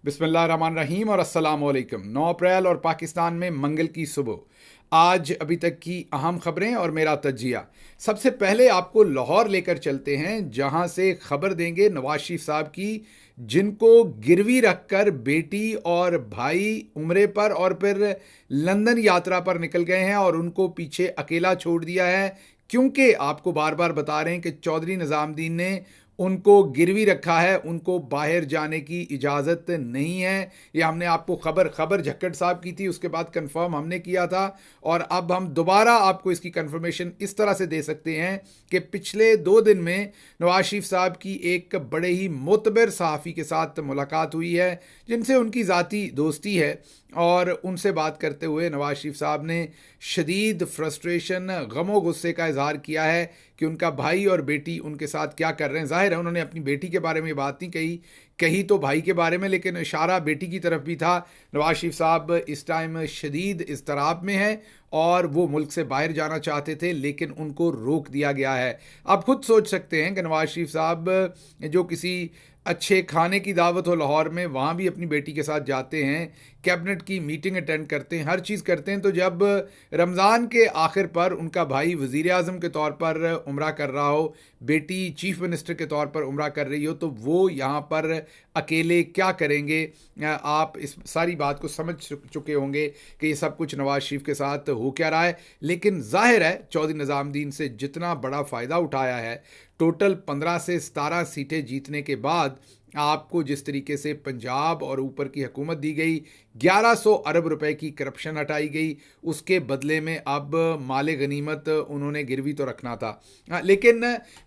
बिस्मिल्लाहिर्रहमानिर्रहीम और अस्सलाम वालेकुम। 9 अप्रैल और पाकिस्तान में मंगल की सुबह। आज अभी तक की अहम खबरें और मेरा तजिया। सबसे पहले आपको लाहौर लेकर चलते हैं, जहां से खबर देंगे नवाज शरीफ साहब की, जिनको गिरवी रखकर बेटी और भाई उम्रे पर और फिर लंदन यात्रा पर निकल गए हैं और उनको पीछे अकेला छोड़ दिया है, क्योंकि आपको बार बार बता रहे हैं कि चौधरी निज़ामुद्दीन ने उनको गिरवी रखा है, उनको बाहर जाने की इजाज़त नहीं है। ये हमने आपको खबर झक्कड़ साहब की थी, उसके बाद कंफर्म हमने किया था और अब हम दोबारा आपको इसकी कंफर्मेशन इस तरह से दे सकते हैं कि पिछले 2 दिन में नवाज शरीफ साहब की एक बड़े ही मोतबर सहाफ़ी के साथ मुलाकात हुई है, जिनसे उनकी ज़ाती दोस्ती है। और उनसे बात करते हुए नवाज शरीफ साहब ने शदीद फ्रस्ट्रेशन, गमो गुस्से का इजहार किया है कि उनका भाई और बेटी उनके साथ क्या कर रहे हैं। जाहिर है उन्होंने अपनी बेटी के बारे में बात नहीं कही तो भाई के बारे में, लेकिन इशारा बेटी की तरफ भी था। नवाज शरीफ साहब इस टाइम शदीद इज़्तिराब में हैं और वो मुल्क से बाहर जाना चाहते थे, लेकिन उनको रोक दिया गया है। आप खुद सोच सकते हैं कि नवाज शरीफ साहब जो किसी अच्छे खाने की दावत हो लाहौर में, वहाँ भी अपनी बेटी के साथ जाते हैं, कैबिनेट की मीटिंग अटेंड करते हैं, हर चीज़ करते हैं। तो जब रमज़ान के आखिर पर उनका भाई वज़ीर आज़म के तौर पर उम्रा कर रहा हो, बेटी चीफ मिनिस्टर के तौर पर उम्रा कर रही हो, तो वो यहाँ पर अकेले क्या करेंगे। आप इस सारी बात को समझ चुके होंगे कि ये सब कुछ नवाज शरीफ के साथ हो क्या रहा है। लेकिन जाहिर है चौधरी निज़ामुद्दीन से जितना बड़ा फ़ायदा उठाया है, टोटल 15 से 17 सीटें जीतने के बाद आपको जिस तरीके से पंजाब और ऊपर की हुकूमत दी गई, 1100 अरब रुपए की करप्शन हटाई गई, उसके बदले में अब माले गनीमत उन्होंने गिरवी तो रखना था। लेकिन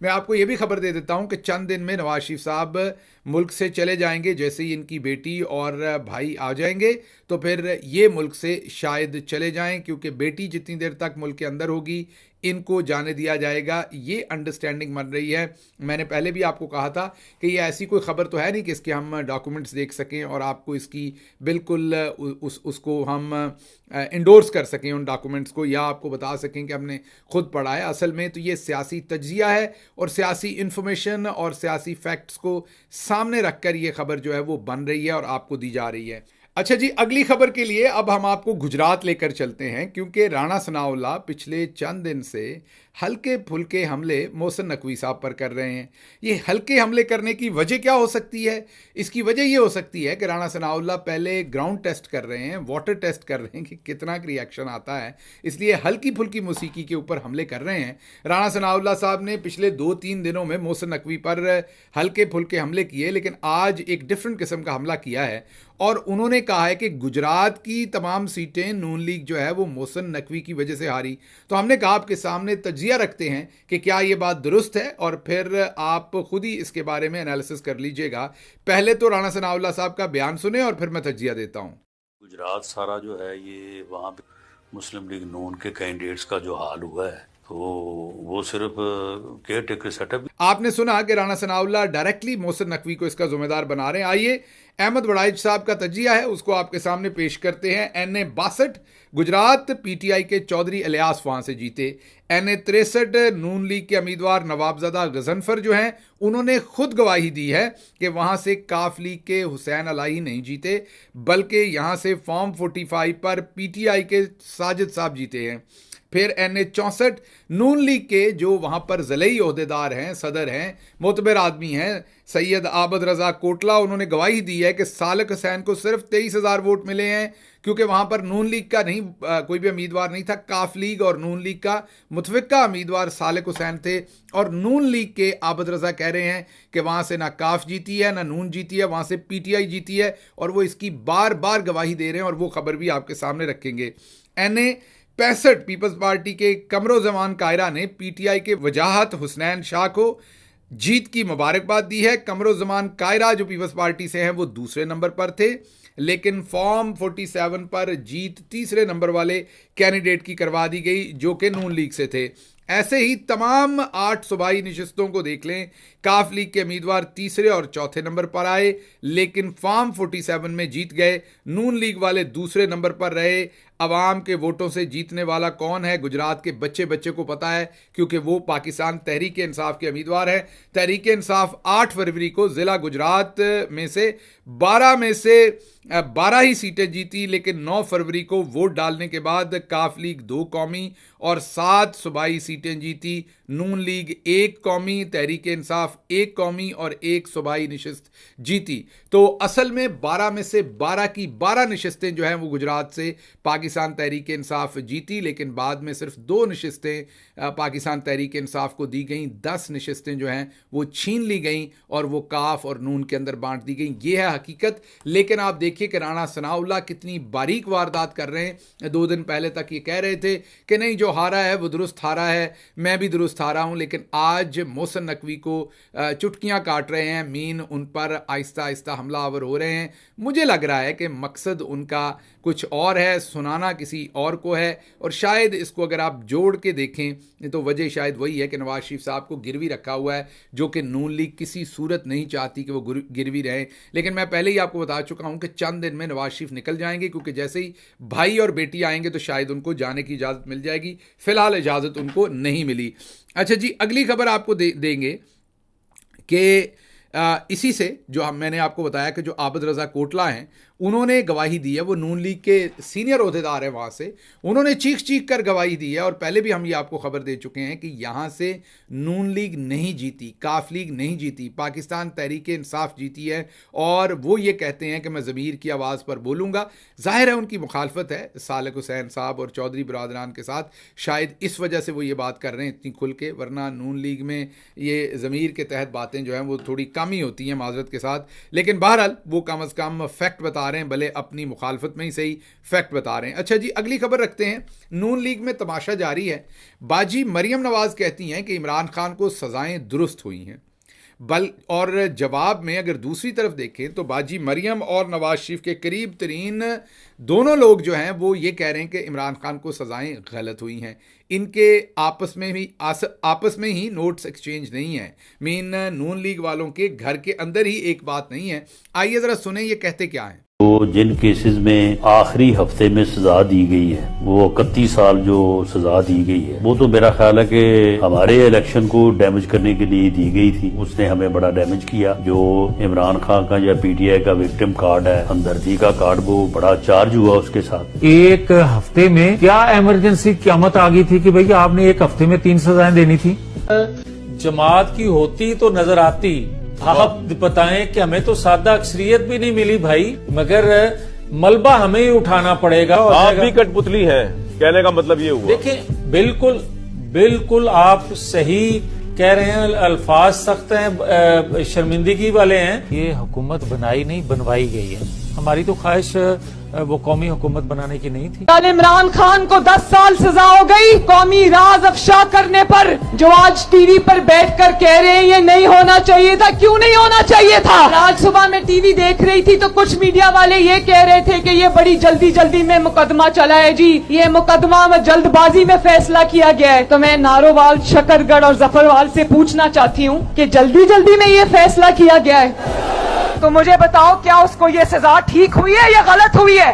मैं आपको ये भी खबर दे देता हूँ कि चंद दिन में नवाज शरीफ साहब मुल्क से चले जाएंगे। जैसे ही इनकी बेटी और भाई आ जाएंगे तो फिर ये मुल्क से शायद चले जाएं, क्योंकि बेटी जितनी देर तक मुल्क के अंदर होगी इनको जाने दिया जाएगा, ये अंडरस्टैंडिंग बन रही है। मैंने पहले भी आपको कहा था कि ये ऐसी कोई ख़बर तो है नहीं कि इसके हम डॉक्यूमेंट्स देख सकें और आपको इसकी बिल्कुल उसको हम इंडोर्स कर सकें उन डॉक्यूमेंट्स को, या आपको बता सकें कि हमने खुद पढ़ा है। असल में तो ये सियासी तज्जिया है और सियासी इन्फॉर्मेशन और सियासी फैक्ट्स को सामने रखकर ये खबर जो है वो बन रही है और आपको दी जा रही है। अच्छा जी, अगली खबर के लिए अब हम आपको गुजरात लेकर चलते हैं, क्योंकि राणा सनाउल्लाह पिछले चंद दिन से हल्के फुल्के हमले मोहसिन नकवी साहब पर कर रहे हैं। ये हल्के हमले करने की वजह क्या हो सकती है? इसकी वजह ये हो सकती है कि राणा सनाउल्लाह पहले ग्राउंड टेस्ट कर रहे हैं, वाटर टेस्ट कर रहे हैं कि कितना रिएक्शन आता है, इसलिए हल्की फुल्की मौसीकी के ऊपर हमले कर रहे हैं। राणा सनाउल्लाह साहब ने पिछले 2-3 दिनों में मोहसिन नकवी पर हल्के फुल्के हमले किए, लेकिन आज एक डिफरेंट किस्म का हमला किया है और उन्होंने कहा है कि गुजरात की तमाम सीटें नून लीग जो है वो मोहसिन नकवी की वजह से हारी। तो हमने कहा आपके सामने तज्जिया रखते हैं कि क्या ये बात दुरुस्त है, और फिर आप खुद ही इसके बारे में एनालिसिस कर लीजिएगा। पहले तो राणा सनाउल्लाह साहब का बयान सुने और फिर मैं तज्जिया देता हूँ। गुजरात सारा जो है ये वहाँ पे मुस्लिम लीग नून के कैंडिडेट्स का जो हाल हुआ है, तो वो सिर्फ केयर टेकर सेटअप। आपने सुना कि राणा सनाउल्लाह डायरेक्टली मोहसिन नकवी को इसका जिम्मेदार बना रहे हैं। आइए अहमद वड़ाइच साहब का तजिया है, उसको आपके सामने पेश करते हैं। NA 62 गुजरात PTI के चौधरी इलियास वहां से जीते। NA 63 नून लीग के उम्मीदवार नवाबजादा गजनफर जो हैं उन्होंने खुद गवाही दी है कि वहां से काफ लीग के हुसैन अलाही नहीं जीते, बल्कि यहां से फॉर्म 45 पर PTI के साजिद साहब जीते हैं। फिर NA 64 नून लीग के जो वहाँ पर ज़लई ओहदेदार हैं, सदर हैं, मोतबर आदमी हैं, सैयद आबद रज़ा कोटला, उन्होंने गवाही दी है कि सालक हुसैन को सिर्फ 23,000 वोट मिले हैं, क्योंकि वहाँ पर नून लीग का नहीं कोई भी उम्मीदवार नहीं था। काफ लीग और नून लीग का मुतफ़िक़ा उम्मीदवार सालक हुसैन थे और नून लीग के आबद रज़ा कह रहे हैं कि वहाँ से ना काफ जीती है ना नून जीती है, वहाँ से PTI जीती है, और वो इसकी बार बार गवाही दे रहे हैं और वो खबर भी आपके सामने रखेंगे। NA 65 पीपल्स पार्टी के कमरोजमान कायरा ने PTI के वजाहत हुसनैन शाह को जीत की मुबारकबाद दी है। कमरोजमान कायरा जो पीपल्स पार्टी से हैं वो दूसरे नंबर पर थे, लेकिन फॉर्म 47 पर जीत तीसरे नंबर वाले कैंडिडेट की करवा दी गई जो कि नून लीग से थे। ऐसे ही तमाम 8 सूबाई नशिस्तों को देख लें काफ लीग के उम्मीदवार तीसरे और चौथे नंबर पर आए, लेकिन फॉर्म 47 में जीत गए। नून लीग वाले दूसरे नंबर पर रहे। अवाम के वोटों से जीतने वाला कौन है? गुजरात के बच्चे बच्चे को पता है, क्योंकि वो पाकिस्तान तहरीक इंसाफ के उम्मीदवार हैं। तहरीक इंसाफ 8 फरवरी को ज़िला गुजरात में से 12 ही सीटें जीती, लेकिन 9 फरवरी को वोट डालने के बाद काफ लीग 2 कौमी और 7 सूबाई सीटें जीती। नून लीग 1 कौमी, तहरीक इंसाफ 1 कौमी और 1 सूबाई नशिस्त जीती। तो असल में 12 में से 12 की 12 नशिस्तें जो हैं वो गुजरात से पाकिस्तान तहरीक इंसाफ जीती, लेकिन बाद में सिर्फ 2 नशिस्तें पाकिस्तान तहरीक इंसाफ को दी गई। 10 नशिस्तें जो हैं वो छीन ली गई और वो काफ और नून के अंदर बांट दी गई। ये है हकीकत। लेकिन आप देखिए कि राणा सनाउल्लाह कितनी बारीक वारदात कर रहे हैं। 2 दिन पहले तक ये कह रहे थे कि नहीं, जो हारा है वो दुरुस्त हारा है, मैं भी दुरुस्त हारा हूं, लेकिन आज मोहसिन नकवी को चुटकियां काट रहे हैं। मीन उन पर आहिस्ता आहिस्ता हमलावर हो रहे हैं। मुझे लग रहा है कि मकसद उनका कुछ और है, सुनाना किसी और को है। और शायद इसको अगर आप जोड़ के देखें तो वजह शायद वही है कि नवाज शरीफ साहब को गिरवी रखा हुआ है, जो कि नून लीग किसी सूरत नहीं चाहती कि वो गिरवी रहे। लेकिन मैं पहले ही आपको बता चुका हूं कि चंद दिन में नवाज शरीफ निकल जाएंगे, क्योंकि जैसे ही भाई और बेटी आएंगे तो शायद उनको जाने की इजाज़त मिल जाएगी। फिलहाल इजाज़त उनको नहीं मिली। अच्छा जी, अगली खबर आपको देंगे कि इसी से जो मैंने आपको बताया कि जो आबद रज़ा कोटला हैं उन्होंने गवाही दी है। वो नून लीग के सीनियर ओहदेदार हैं, वहाँ से उन्होंने चीख चीख कर गवाही दी है। और पहले भी हम ये आपको खबर दे चुके हैं कि यहाँ से नून लीग नहीं जीती, काफ लीग नहीं जीती, पाकिस्तान तहरीक इंसाफ जीती है। और वो ये कहते हैं कि मैं ज़मीर की आवाज़ पर बोलूँगा। ज़ाहिर है उनकी मुखालफत है सालिक हुसैन साहब और चौधरी बरादरान के साथ, शायद इस वजह से वो ये बात कर रहे हैं इतनी खुल के, वरना नून लीग में ये ज़मीर के तहत बातें जो हैं वो थोड़ी कम ही होती हैं माजरत के साथ। लेकिन बहरहाल वो कम अज़ कम फैक्ट बता रहे हैं, भले अपनी मुखालफत में ही सही फैक्ट बता रहे हैं। अच्छा जी, अगली खबर रखते हैं। नून लीग में तमाशा जारी है। बाजी मरियम नवाज कहती हैं कि इमरान खान को सजाएं दुरुस्त हुई हैं। और जवाब में अगर दूसरी तरफ देखें तो बाजी मरियम और नवाज शरीफ के करीब तरीन दोनों लोग जो हैं वो ये कह रहे हैं कि इमरान खान को सजाएं गलत हुई हैं। इनके आपस में ही नोट्स एक्सचेंज नहीं है। मीन नून लीग वालों के घर के अंदर ही एक बात नहीं है। आइए ज़रा सुने ये कहते क्या हैं। तो जिन केसेस में आखिरी हफ्ते में सजा दी गई है, वो 31 साल जो सजा दी गई है, वो तो मेरा ख्याल है कि हमारे इलेक्शन को डैमेज करने के लिए दी गई थी। उसने हमें बड़ा डैमेज किया। जो इमरान खान का या पीटीआई का विक्टिम कार्ड है, हमदर्दी का कार्ड, वो बड़ा चार्ज हुआ उसके साथ। एक हफ्ते में क्या इमरजेंसी क़यामत आ गई थी कि भाई आपने एक हफ्ते में 3 सजाएं देनी थी? जमात की होती तो नजर आती। आप बताएं कि हमें तो सादा अक्सरियत भी नहीं मिली भाई, मगर मलबा हमें ही उठाना पड़ेगा। आप भी कठपुतली है, कहने का मतलब ये हुआ। देखिए, बिल्कुल आप सही कह रहे हैं, अल्फाज सख्त हैं, शर्मिंदगी वाले हैं। ये हुकूमत बनाई नहीं, बनवाई गई है। हमारी तो ख्वाहिश वो कौमी हुकूमत बनाने की नहीं थी। इमरान खान को 10 साल सजा हो गई कौमी राज अफशा करने पर, जो आज टीवी पर बैठकर कह रहे हैं ये नहीं होना चाहिए था। क्यों नहीं होना चाहिए था? आज सुबह मैं टीवी देख रही थी तो कुछ मीडिया वाले ये कह रहे थे कि ये बड़ी जल्दी में मुकदमा चला है जी, ये मुकदमा में जल्दबाजी में फैसला किया गया है। तो मैं नारोवाल, शकरगढ़ और जफरवाल से पूछना चाहती हूँ कि जल्दी में ये फैसला किया गया है तो मुझे बताओ, क्या उसको ये सजा ठीक हुई है या गलत हुई है?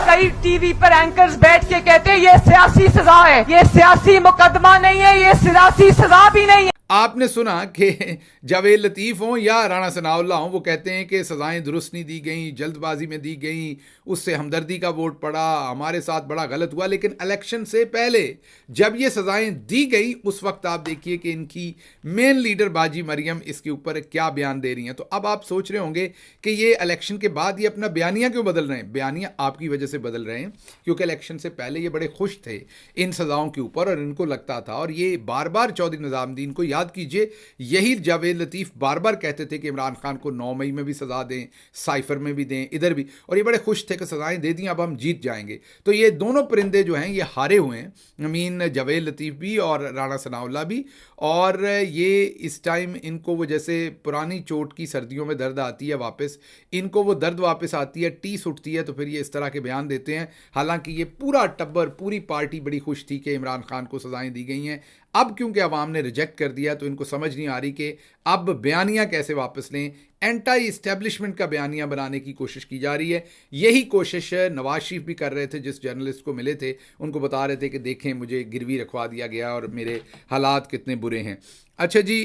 कई टीवी पर एंकर्स बैठ के कहते हैं ये सियासी सजा है। ये सियासी मुकदमा नहीं है, ये सियासी सजा भी नहीं है। आपने सुना कि जावेद लतीफ़ हों या राणा सनाउल्लाह हों, वो कहते हैं कि सज़ाएं दुरुस्त नहीं दी गई, जल्दबाजी में दी गई, उससे हमदर्दी का वोट पड़ा, हमारे साथ बड़ा गलत हुआ। लेकिन इलेक्शन से पहले जब ये सज़ाएं दी गई उस वक्त आप देखिए कि इनकी मेन लीडर बाजी मरियम इसके ऊपर क्या बयान दे रही हैं। तो अब आप सोच रहे होंगे कि ये इलेक्शन के बाद ये अपना बयानिया क्यों बदल रहे हैं। बयानिया आपकी वजह से बदल रहे हैं, क्योंकि इलेक्शन से पहले ये बड़े खुश थे इन सज़ाओं के ऊपर और इनको लगता था, और ये बार बार चौधरी निज़ामुद्दीन को याद कीजिए, यही जावेद लतीफ़ बार बार कहते थे कि इमरान खान को 9 मई में भी सज़ा दें, साइफर में भी दें, इधर भी, और ये बड़े खुश थे कि सज़ाएं दे दी, अब हम जीत जाएंगे। तो ये दोनों परिंदे जो हैं ये हारे हुए हैं, अमीन जावेद लतीफ़ भी और राणा सनाउल्लाह भी। और ये इस टाइम इनको वो जैसे पुरानी चोट की सर्दियों में दर्द आती है वापस, इनको वो दर्द वापस आती है, टीस उठती है, तो फिर ये इस तरह के बयान देते हैं। हालांकि ये पूरा टब्बर, पूरी पार्टी बड़ी खुश थी कि इमरान खान को सज़ाएं दी गई हैं। अब क्योंकि अवाम ने रिजेक्ट कर दिया तो इनको समझ नहीं आ रही कि अब बयानियाँ कैसे वापस लें, एंटी इस्टेब्लिशमेंट का बयानिया बनाने की कोशिश की जा रही है। यही कोशिश नवाज शरीफ भी कर रहे थे, जिस जर्नलिस्ट को मिले थे उनको बता रहे थे कि देखें मुझे गिरवी रखवा दिया गया और मेरे हालात कितने बुरे हैं। अच्छा जी,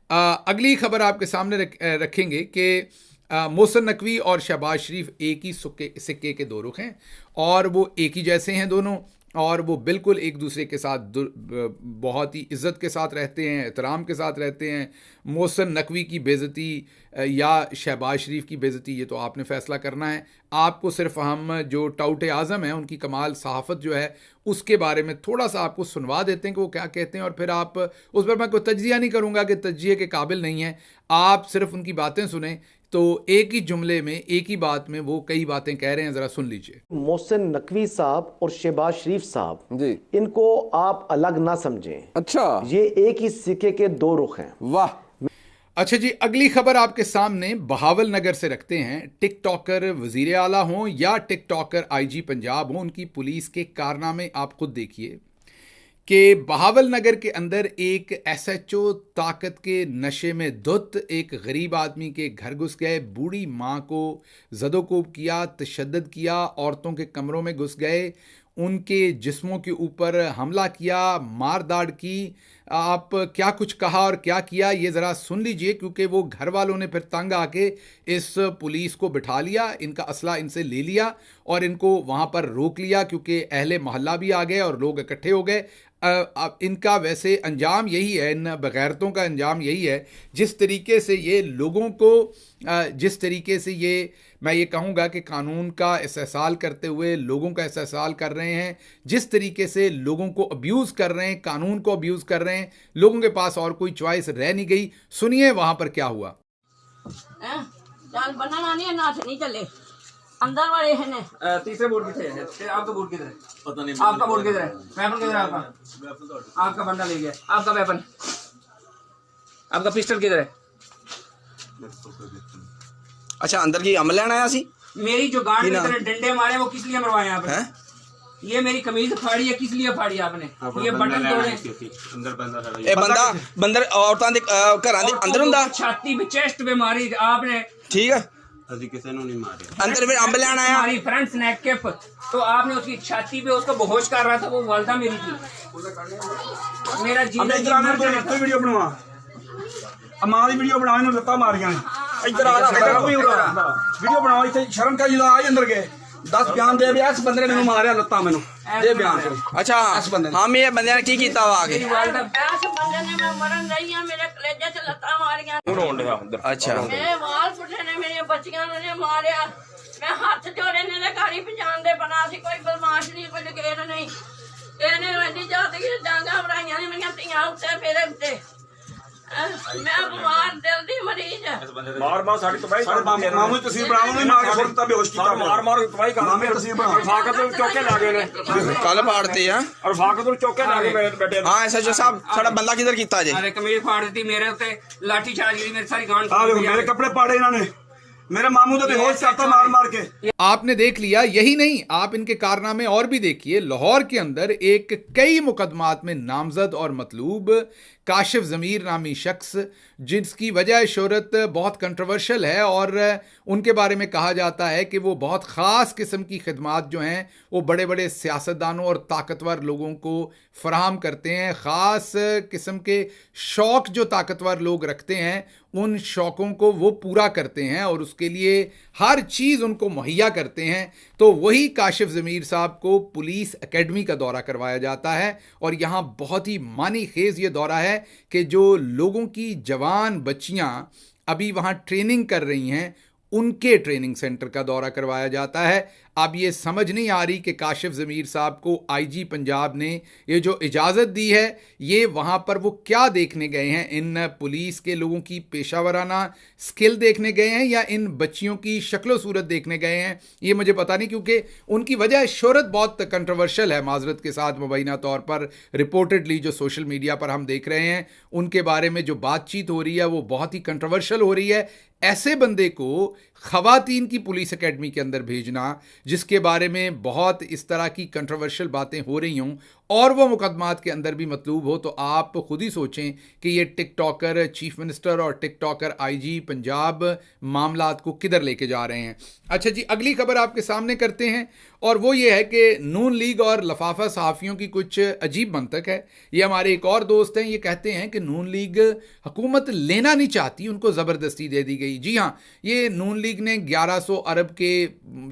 अगली खबर आपके सामने रखेंगे कि मोहसिन नकवी और शहबाज शरीफ एक ही सिक्के के दो रुख हैं और वो एक ही जैसे हैं दोनों, और वो बिल्कुल एक दूसरे के साथ बहुत ही इज़्ज़त के साथ रहते हैं, एहतराम के साथ रहते हैं। मोहसिन नकवी की बेइज्जती या शहबाज शरीफ की बेइज्जती ये तो आपने फ़ैसला करना है। आपको सिर्फ हम जो टाउटे आज़म हैं उनकी कमाल सहाफ़त जो है उसके बारे में थोड़ा सा आपको सुनवा देते हैं कि वो क्या कहते हैं, और फिर आप उस पर मैं कोई तज्जिया नहीं करूँगा कि तज्जिए के काबिल नहीं है, आप सिर्फ उनकी बातें सुने। तो एक ही जुमले में, एक ही बात में वो कई बातें कह रहे हैं, ज़रा सुन लीजिए। मोहसिन नकवी साहब और शहबाज शरीफ साहब जी, इनको आप अलग ना समझें। अच्छा, ये एक ही सिक्के के दो रुख हैं। वाह। अच्छा जी, अगली खबर आपके सामने बहावल नगर से रखते हैं। टिकटॉकर वजीर आला हों या टिकटॉकर आईजी पंजाब हों, उनकी पुलिस के कारनामे आप खुद देखिए कि बहावल नगर के अंदर एक एसएचओ ताकत के नशे में धुत एक गरीब आदमी के घर घुस गए, बूढ़ी माँ को ज़दोकोब किया, तशद्दुद किया, औरतों के कमरों में घुस गए, उनके जिस्मों के ऊपर हमला किया, मार दाड़ की। आप क्या कुछ कहा और क्या किया ये ज़रा सुन लीजिए, क्योंकि वो घर वालों ने फिर तंग आके इस पुलिस को बिठा लिया, इनका असला इनसे ले लिया और इनको वहाँ पर रोक लिया, क्योंकि अहले मोहल्ला भी आ गए और लोग इकट्ठे हो गए। अब इनका वैसे अंजाम यही है, इन बगैरतों का अंजाम यही है, जिस तरीके से ये लोगों को, जिस तरीके से ये, मैं ये कहूँगा कि कानून का इस्तेसाल करते हुए लोगों का इस्तेसाल कर रहे हैं, जिस तरीके से लोगों को अब्यूज़ कर रहे हैं, कानून को अब्यूज़ कर रहे हैं, लोगों के पास और कोई चॉइस रह नहीं गई। सुनिए वहाँ पर क्या हुआ। बनाना नहीं चले अंदर वाले हैं। तीसरे बोर्ड किधर है? आपका बोर्ड किधर है? पता नहीं। आपका बोर्ड किधर है? वेपन किधर है आपका? आपका बंदा ले गया। आपका वेपन, आपका पिस्टल किधर है? अच्छा, अंदर की अमल लेना आया सी। मेरी जो गांड में इतने डंडे मारे वो किस लिए मरवाए आपने? ये मेरी कमीज फाड़ी है, किस लिए फाड़ी आपने? ये बटन तोड़े। अंदर बंदा बंदर औरतां दे घरां दे अंदर हुंदा। छाती पे, चेस्ट पे मारी आपने। ठीक है, अभी किसी ने नहीं मारे। अंदर फिर अम्ब लेना आया। हमारी फ्रंट स्नैक कैप, तो आपने उसकी छाती पे उसको बेहोश कर रहा था, वो वालदा मेरी थी। मेरा जीना वीडियो बनवा, मां दी वीडियो बना, लत्ता मारियां इधर आ रहा वीडियो बनाओ, इतने शर्म का जिला आज अंदर गए 10 बयान दे, इस बंदे ने मारिया लत्ता, मैनू दे बयान। अच्छा, हम ये बंदे ने की कीता वा आगे? अच्छा, मेरे वाल पुटे ने, मेरी बच्चियां ने मारिया, मैं हाथ जोड़े ने गाड़ी पहचान दे बना सी, कोई बदमाश नहीं, कोई लकेर नहीं। ਇਹਨੇ ਵੱਡੀ ਜਾਤ ਦੀ ਡਾਂਗਾ ਬਣਾਈਆਂ ਨੇ ਮੇਰੀਆਂ ਧੀਆਂ ਉੱਤੇ ਫੇਰੇ ਉੱਤੇ। मैं बीमार दिल दी मरीज है। मार मार साड़ी तबाही कर, मामू तस्वीर बनाओ, नहीं मार के छोड़ता बेहोश कीता, मार मार तबाही कर, मामे तस्वीर बना, फाकत तो चौके लागे ने कल फाड़ते हैं और फाकत तो चौके लागे बैठे। हां, एसएचओ साहब, साडा बंदा किधर कीता जे? अरे कमीज फाड़ दी मेरे उत्ते, लाठी चार्ज की मेरी सारी गांड। हां, देखो मेरे कपड़े पाड़े इन्होंने, मेरे मामू तो बेहोश करता मार मार के। आपने देख लिया, यही नहीं, आप इनके कारनामे और भी देखिए। लाहौर के अंदर एक कई मुकदमात में नामजद और मतलूब काशिफ ज़मीर नामी शख्स, जिसकी वजह शोहरत बहुत कंट्रोवर्शियल है और उनके बारे में कहा जाता है कि वो बहुत ख़ास किस्म की खिदमात जो हैं वो बड़े बड़े सियासतदानों और ताकतवर लोगों को फ़राहम करते हैं। ख़ास किस्म के शौक़ जो ताकतवर लोग रखते हैं उन शौक़ों को वो पूरा करते हैं और उसके लिए हर चीज़ उनको मुहैया करते हैं। तो वही काशिफ ज़मीर साहब को पुलिस एकेडमी का दौरा करवाया जाता है और यहाँ बहुत ही मानी खेज़ ये दौरा है कि जो लोगों की जवान बच्चियाँ अभी वहाँ ट्रेनिंग कर रही हैं उनके ट्रेनिंग सेंटर का दौरा करवाया जाता है। अब ये समझ नहीं आ रही कि काशिफ ज़मीर साहब को आईजी पंजाब ने ये जो इजाज़त दी है ये वहाँ पर वो क्या देखने गए हैं? इन पुलिस के लोगों की पेशावराना स्किल देखने गए हैं या इन बच्चियों की शक्ल सूरत देखने गए हैं? ये मुझे पता नहीं, क्योंकि उनकी वजह शोहरत बहुत कंट्रोवर्शियल है। माजरत के साथ मुबैना तौर पर रिपोर्टेडली जो सोशल मीडिया पर हम देख रहे हैं उनके बारे में जो बातचीत हो रही है वो बहुत ही कंट्रोवर्शियल हो रही है। ऐसे बंदे को ख़वातीन की पुलिस एकेडमी के अंदर भेजना जिसके बारे में बहुत इस तरह की कंट्रोवर्शियल बातें हो रही हों और वो मुकदमात के अंदर भी मतलूब हो, तो आप खुद ही सोचें कि ये टिकटॉकर चीफ मिनिस्टर और टिकटॉकर आईजी पंजाब मामलात को किधर लेके जा रहे हैं। अच्छा जी, अगली खबर आपके सामने करते हैं, और वो ये है कि नून लीग और लफाफा सहाफ़ियों की कुछ अजीब मंतक है। ये हमारे एक और दोस्त हैं, ये कहते हैं कि नून लीग हुकूमत लेना नहीं चाहती, उनको ज़बरदस्ती दे दी गई। जी हाँ, ये नून लीग ने 1100 अरब के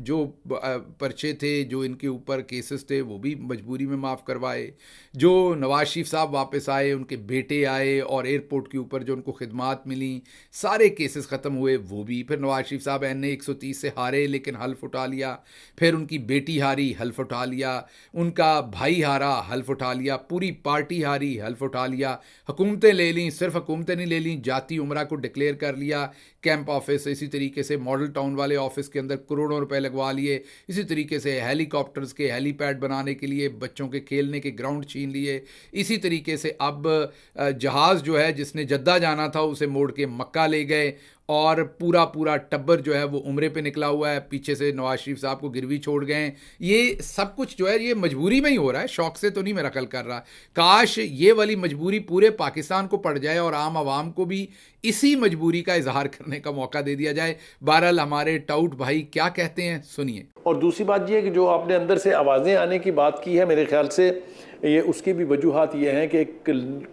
जो पर्चे थे, जो इनके ऊपर केसेस थे, वो भी मजबूरी में माफ़ करवाए। जो नवाज शरीफ साहब वापस आए, उनके बेटे आए, और एयरपोर्ट के ऊपर जो उनको खिदमात मिली, सारे केसेस ख़त्म हुए, वो भी। फिर नवाज शरीफ साहब NA 130 से हारे लेकिन हल्फ उठा लिया। फिर उनकी बेटी हारी, हल्फ उठा लिया। उनका भाई हारा, हल्फ उठा लिया। पूरी पार्टी हारी, हल्फ उठा लिया। हुकूमतें ले लीं, सिर्फ हुकूमतें नहीं ले लीं, जाती उमरा को डिक्लेयर कर लिया। कैंप ऑफिस, इसी तरीके से मॉडल टाउन वाले ऑफिस के अंदर करोड़ों रुपए लगवा लिए। इसी तरीके से हेलीकॉप्टर्स के हेलीपैड बनाने के लिए बच्चों के खेलने के ग्राउंड छीन लिए। इसी तरीके से अब जहाज़ जो है जिसने जद्दा जाना था उसे मोड़ के मक्का ले गए, और पूरा टब्बर जो है वो उम्रे पे निकला हुआ है। पीछे से नवाज शरीफ साहब को गिरवी छोड़ गए। ये सब कुछ जो है ये मजबूरी में ही हो रहा है, शौक से तो नहीं मेरा ख्याल कर रहा। काश ये वाली मजबूरी पूरे पाकिस्तान को पड़ जाए और आम आवाम को भी इसी मजबूरी का इजहार करने का मौका दे दिया जाए। बहरहाल हमारे टाउट भाई क्या कहते हैं, सुनिए। और दूसरी बात ये है कि जो आपने अंदर से आवाज़ें आने की बात की है, मेरे ख्याल से ये उसकी भी वजूहात ये हैं कि एक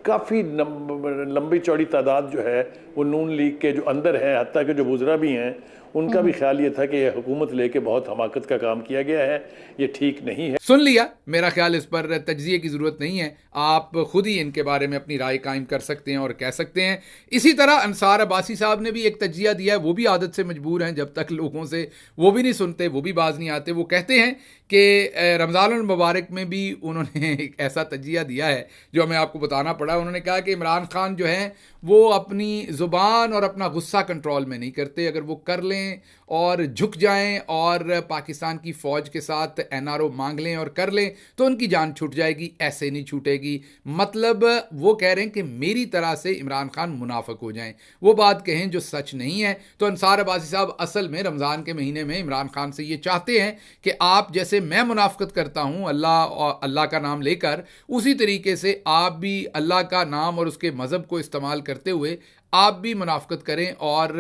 काफ़ी लंबी चौड़ी तादाद जो है वो नून लीग के जो अंदर है, हत्ता के जो वुज़रा भी हैं, उनका भी ख्याल ये था कि यह हुकूमत लेके बहुत हमाकत का काम किया गया है, ये ठीक नहीं है। सुन लिया, मेरा ख्याल इस पर तज्जिए की ज़रूरत नहीं है, आप खुद ही इनके बारे में अपनी राय कायम कर सकते हैं और कह सकते हैं। इसी तरह अंसार अब्बासी साहब ने भी एक तज्जिया दिया है, वो भी आदत से मजबूर हैं, जब तक लोगों से वो भी नहीं सुनते, वो भी बाज नहीं आते। वो कहते हैं कि रमज़ान मुबारक में भी उन्होंने एक ऐसा तज्जिया दिया है जो हमें आपको बताना पड़ा। उन्होंने कहा कि इमरान खान जो हैं वो अपनी ज़ुबान और अपना गुस्सा कंट्रोल में नहीं करते। अगर वो कर लें और झुक जाएं और पाकिस्तान की फ़ौज के साथ NRO मांग लें और कर लें तो उनकी जान छूट जाएगी, ऐसे नहीं छूटेगी। मतलब वो कह रहे हैं कि मेरी तरह से इमरान खान मुनाफिक हो जाएं, वो बात कहें जो सच नहीं है। तो अंसार अब्बासी साहब असल में रमज़ान के महीने में इमरान खान से ये चाहते हैं कि आप जैसे मैं मुनाफिकत करता हूँ अल्लाह का नाम लेकर, उसी तरीके से आप भी अल्लाह का नाम और उसके मज़हब को इस्तेमाल करते हुए आप भी मुनाफिकत करें और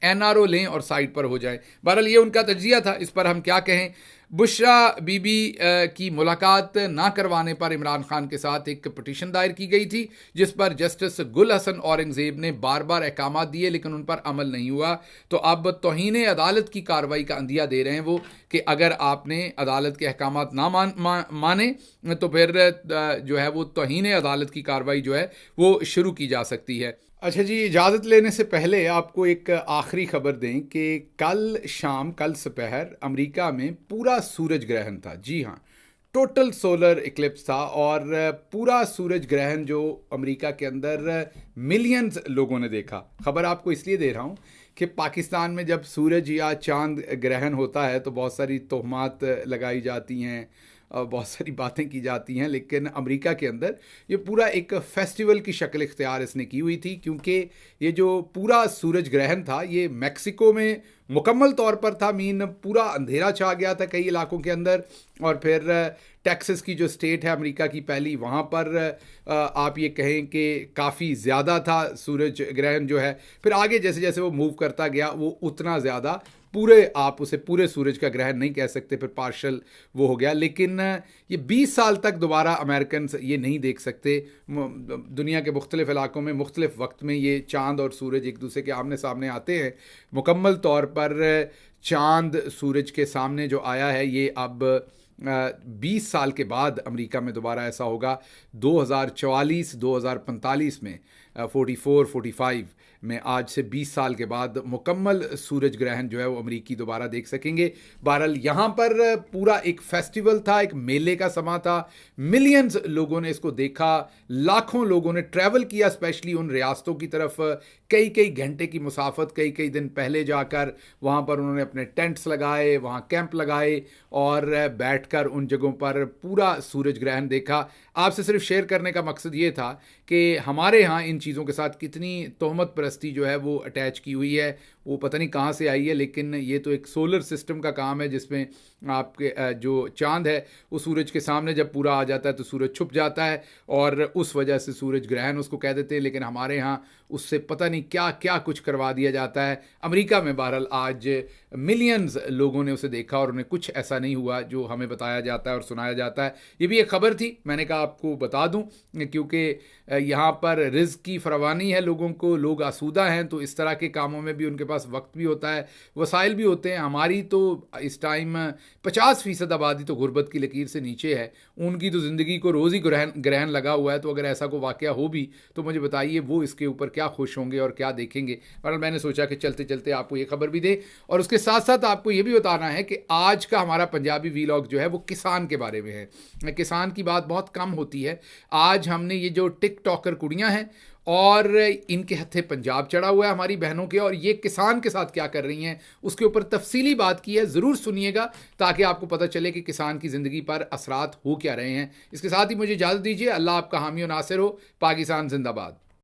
NRO लें और साइड पर हो जाए। बहरहाल ये उनका तज्जिया था, इस पर हम क्या कहें। बुशरा बीबी की मुलाकात ना करवाने पर इमरान खान के साथ एक पिटीशन दायर की गई थी, जिस पर जस्टिस गुल हसन औरंगजेब ने बार बार अहकामात दिए लेकिन उन पर अमल नहीं हुआ। तो अब तौहीन अदालत की कार्रवाई का अंदिया दे रहे हैं वो कि अगर आपने अदालत के अहकामात ना माने तो फिर जो है वो तौहीन अदालत की कार्रवाई जो है वो शुरू की जा सकती है। अच्छा जी, इजाज़त लेने से पहले आपको एक आखिरी खबर दें कि कल सपहर अमेरिका में पूरा सूरज ग्रहण था। जी हाँ, टोटल सोलर इक्लिप्स था, और पूरा सूरज ग्रहण जो अमेरिका के अंदर मिलियंस लोगों ने देखा। खबर आपको इसलिए दे रहा हूँ कि पाकिस्तान में जब सूरज या चांद ग्रहण होता है तो बहुत सारी तोहमात लगाई जाती हैं, बहुत सारी बातें की जाती हैं, लेकिन अमेरिका के अंदर ये पूरा एक फेस्टिवल की शक्ल इख्तियार इसने की हुई थी, क्योंकि ये जो पूरा सूरज ग्रहण था ये मैक्सिको में मुकम्मल तौर पर था। मीन पूरा अंधेरा छा गया था कई इलाकों के अंदर, और फिर टेक्सास की जो स्टेट है अमेरिका की पहली, वहाँ पर आप ये कहें कि काफ़ी ज़्यादा था सूरज ग्रहण जो है। फिर आगे जैसे जैसे वो मूव करता गया वो उतना ज़्यादा आप उसे पूरे सूरज का ग्रहण नहीं कह सकते, फिर पार्शल वो हो गया। लेकिन ये 20 साल तक दोबारा अमेरिकन ये नहीं देख सकते। दुनिया के मुख्तलिफ इलाकों में मुख्तलिफ वक्त में ये चाँद और सूरज एक दूसरे के आमने सामने आते हैं। मुकम्मल तौर पर चाँद सूरज के सामने जो आया है ये अब 20 साल के बाद अमेरिका में दोबारा ऐसा होगा। 2044, 2045 में 44-45 में आज से 20 साल के बाद मुकम्मल सूरज ग्रहण जो है वो अमेरिकी दोबारा देख सकेंगे। बहरहाल यहाँ पर पूरा एक फेस्टिवल था, एक मेले का समा था, मिलियंस लोगों ने इसको देखा, लाखों लोगों ने ट्रैवल किया स्पेशली उन रियासतों की तरफ। कई घंटे की मुसाफत कई दिन पहले जाकर वहाँ पर उन्होंने अपने टेंट्स लगाए, वहाँ कैंप लगाए और बैठकर उन जगहों पर पूरा सूरज ग्रहण देखा। आपसे सिर्फ शेयर करने का मकसद ये था कि हमारे यहाँ इन चीज़ों के साथ कितनी तोहमत परस्ती जो है वो अटैच की हुई है, वो पता नहीं कहाँ से आई है, लेकिन ये तो एक सोलर सिस्टम का काम है जिसमें आपके जो चांद है वो सूरज के सामने जब पूरा आ जाता है तो सूरज छुप जाता है और उस वजह से सूरज ग्रहण उसको कह देते हैं। लेकिन हमारे यहाँ उससे पता नहीं क्या क्या कुछ करवा दिया जाता है। अमेरिका में बहरहाल आज मिलियंस लोगों ने उसे देखा और उन्हें कुछ ऐसा नहीं हुआ जो हमें बताया जाता है और सुनाया जाता है। ये भी एक खबर थी, मैंने कहा आपको बता दूं, क्योंकि यहाँ पर रिज़्क़ की फरावानी है लोगों को, लोग आसूदा हैं, तो इस तरह के कामों में भी उनके पास वक्त भी होता है, वसाइल भी होते हैं। हमारी तो इस टाइम 50% आबादी तो गुर्बत की लकीर से नीचे है, उनकी तो ज़िंदगी को रोज़ ही ग्रहण लगा हुआ है। तो अगर ऐसा कोई वाक़या हो भी तो मुझे बताइए वो इसके ऊपर क्या खुश होंगे और क्या देखेंगे। पर मैंने सोचा कि चलते चलते आपको ये खबर भी दे और उसके साथ साथ आपको ये भी बताना है कि आज का हमारा पंजाबी वीलॉग जो है वो किसान के बारे में है। किसान की बात बहुत कम होती है। आज हमने ये जो टिकटॉकर कुड़ियाँ हैं और इनके हत्थे पंजाब चढ़ा हुआ है हमारी बहनों के, और ये किसान के साथ क्या कर रही हैं उसके ऊपर तफसीली बात की है। ज़रूर सुनिएगा ताकि आपको पता चले कि किसान की ज़िंदगी पर असरात हो क्या रहे हैं। इसके साथ ही मुझे इजाज़त दीजिए। अल्लाह आपका हामी और नासिर हो। पाकिस्तान जिंदाबाद।